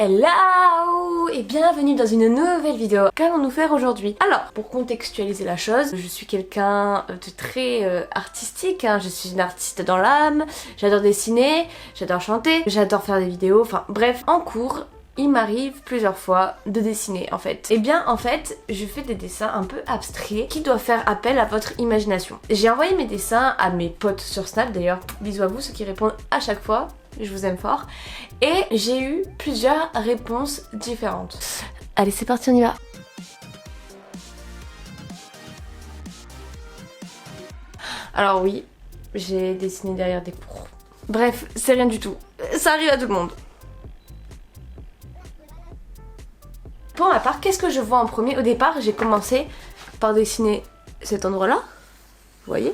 Hello et bienvenue dans une nouvelle vidéo. Qu'allons-nous faire aujourd'hui? Alors, pour contextualiser la chose, je suis quelqu'un de très artistique, hein. Je suis une artiste dans l'âme, j'adore dessiner, j'adore chanter, j'adore faire des vidéos, enfin bref, en cours, il m'arrive plusieurs fois de dessiner en fait. Et bien en fait, je fais des dessins un peu abstraits qui doivent faire appel à votre imagination. J'ai envoyé mes dessins à mes potes sur Snap, d'ailleurs bisous à vous ceux qui répondent à chaque fois, je vous aime fort. Et j'ai eu plusieurs réponses différentes. Allez c'est parti, on y va. Alors oui, j'ai dessiné derrière des cours. Bref, c'est rien du tout. Ça arrive à tout le monde. Pour ma part, qu'est-ce que je vois en premier? Au départ, j'ai commencé par dessiner cet endroit-là, vous voyez?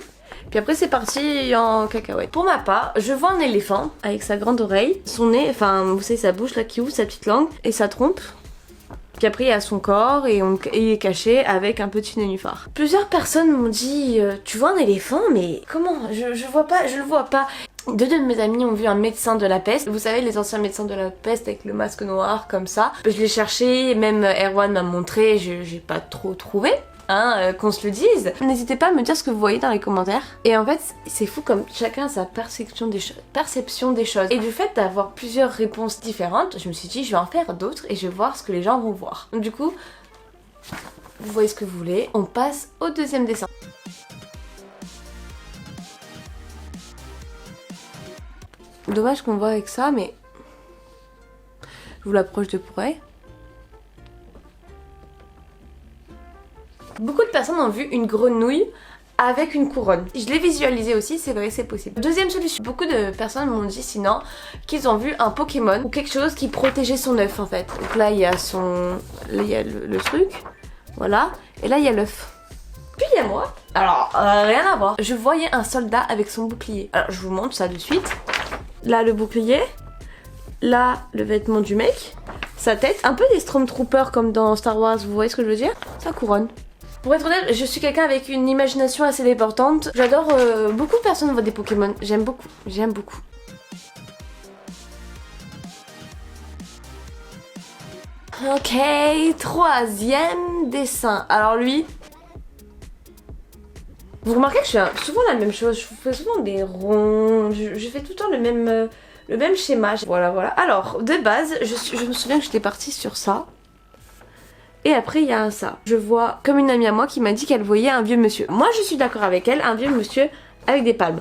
Puis après, c'est parti en cacahuète. Pour ma part, je vois un éléphant avec sa grande oreille, son nez, enfin, vous savez, sa bouche là qui ouvre, sa petite langue et sa trompe. Puis après, il y a son corps et il est caché avec un petit nénuphar. Plusieurs personnes m'ont dit tu vois un éléphant, mais comment? Je le vois pas. Deux de mes amis ont vu un médecin de la peste. Vous savez, les anciens médecins de la peste avec le masque noir comme ça. Je l'ai cherché, même Erwan m'a montré, j'ai pas trop trouvé. Hein, qu'on se le dise. N'hésitez pas à me dire ce que vous voyez dans les commentaires. Et en fait, c'est fou comme chacun a sa perception des choses. Et du fait d'avoir plusieurs réponses différentes, je me suis dit je vais en faire d'autres et je vais voir ce que les gens vont voir. Donc du coup, vous voyez ce que vous voulez. On passe au deuxième dessin. Dommage qu'on voit avec ça, mais je vous l'approche de près. Beaucoup de personnes ont vu une grenouille avec une couronne. Je l'ai visualisé aussi, c'est vrai, c'est possible. Deuxième solution, beaucoup de personnes m'ont dit sinon qu'ils ont vu un Pokémon ou quelque chose qui protégeait son œuf en fait. Donc là il y a le truc, voilà, et là il y a l'œuf. Puis il y a moi. Alors rien à voir. Je voyais un soldat avec son bouclier. Alors je vous montre ça de suite. Là le bouclier, là le vêtement du mec, sa tête, un peu des Stormtroopers comme dans Star Wars, vous voyez ce que je veux dire? Sa couronne. Pour être honnête, je suis quelqu'un avec une imagination assez débordante. J'adore, beaucoup de personnes voient des Pokémon. J'aime beaucoup, j'aime beaucoup. Ok, troisième dessin. Alors lui, vous remarquez que je fais souvent la même chose. Je fais souvent des ronds. Je fais tout le temps le même schéma. Voilà, voilà. Alors, de base, je me souviens que j'étais partie sur ça. Et après il y a ça. Je vois comme une amie à moi qui m'a dit qu'elle voyait un vieux monsieur. Moi je suis d'accord avec elle, un vieux monsieur avec des palmes.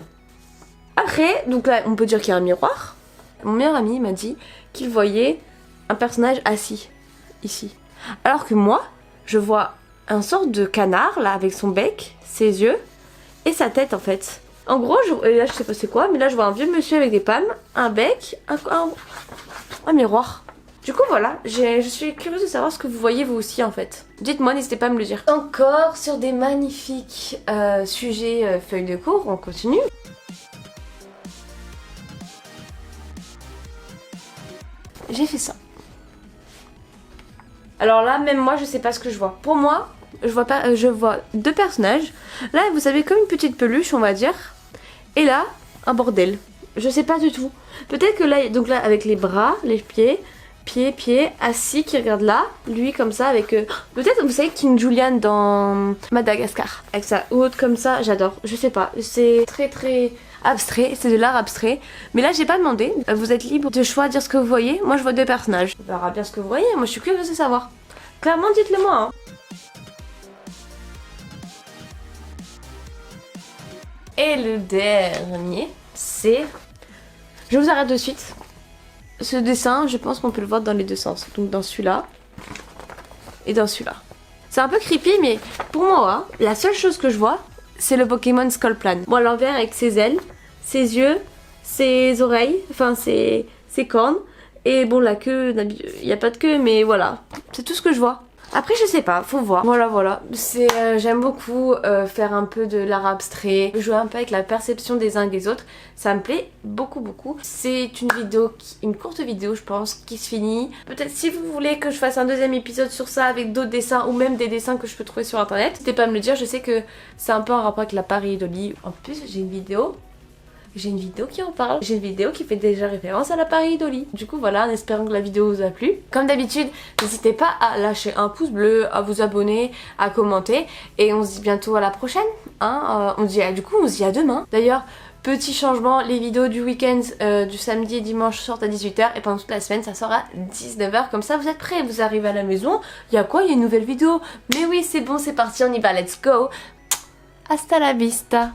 Après, donc là on peut dire qu'il y a un miroir. Mon meilleur ami m'a dit qu'il voyait un personnage assis, ici. Alors que moi, je vois un sort de canard là avec son bec, ses yeux et sa tête en fait. En gros, là je sais pas c'est quoi, mais là je vois un vieux monsieur avec des palmes, un bec, un miroir. Du coup voilà, je suis curieuse de savoir ce que vous voyez vous aussi en fait. Dites-moi, n'hésitez pas à me le dire. Encore sur des magnifiques sujets feuilles de cours, on continue. J'ai fait ça. Alors là, même moi je sais pas ce que je vois. Pour moi, je vois deux personnages. Là, vous savez, comme une petite peluche on va dire. Et là, un bordel. Je sais pas du tout. Peut-être que là, donc là avec les bras, les pieds, assis qui regarde là, lui comme ça avec peut-être vous savez King Julian dans Madagascar avec sa haute comme ça, j'adore, je sais pas, c'est très abstrait, c'est de l'art abstrait, mais là j'ai pas demandé, vous êtes libre de choisir ce que vous voyez, moi je vois deux personnages, on verra bien ce que vous voyez, moi je suis curieuse de savoir, clairement dites-le moi hein. Et le dernier c'est, je vous arrête de suite. Ce dessin, je pense qu'on peut le voir dans les deux sens. Donc dans celui-là et dans celui-là. C'est un peu creepy, mais pour moi, la seule chose que je vois, c'est le Pokémon Skullplan. Moi, l'envers avec ses ailes, ses yeux, ses oreilles, enfin ses cornes. Et bon, la queue, il n'y a pas de queue, mais voilà. C'est tout ce que je vois. Après je sais pas, faut voir. Voilà. C'est j'aime beaucoup faire un peu de l'art abstrait, jouer un peu avec la perception des uns et des autres. Ça me plaît beaucoup. C'est une vidéo, une courte vidéo je pense, qui se finit. Peut-être si vous voulez que je fasse un deuxième épisode sur ça avec d'autres dessins ou même des dessins que je peux trouver sur internet, n'hésitez pas à me le dire. Je sais que c'est un peu en rapport avec la pareidolie. En plus j'ai une vidéo j'ai une vidéo qui en parle. J'ai une vidéo qui fait déjà référence à l'appareil Dolly. Du coup voilà, en espérant que la vidéo vous a plu. Comme d'habitude, n'hésitez pas à lâcher un pouce bleu, à vous abonner, à commenter. Et on se dit bientôt à la prochaine. Hein, on se dit à demain. D'ailleurs, petit changement, les vidéos du week-end, du samedi et dimanche sortent à 18h et pendant toute la semaine ça sort à 19h. Comme ça vous êtes prêts, vous arrivez à la maison, il y a quoi? Il y a une nouvelle vidéo. Mais oui, c'est bon, c'est parti, on y va, let's go. Hasta la vista.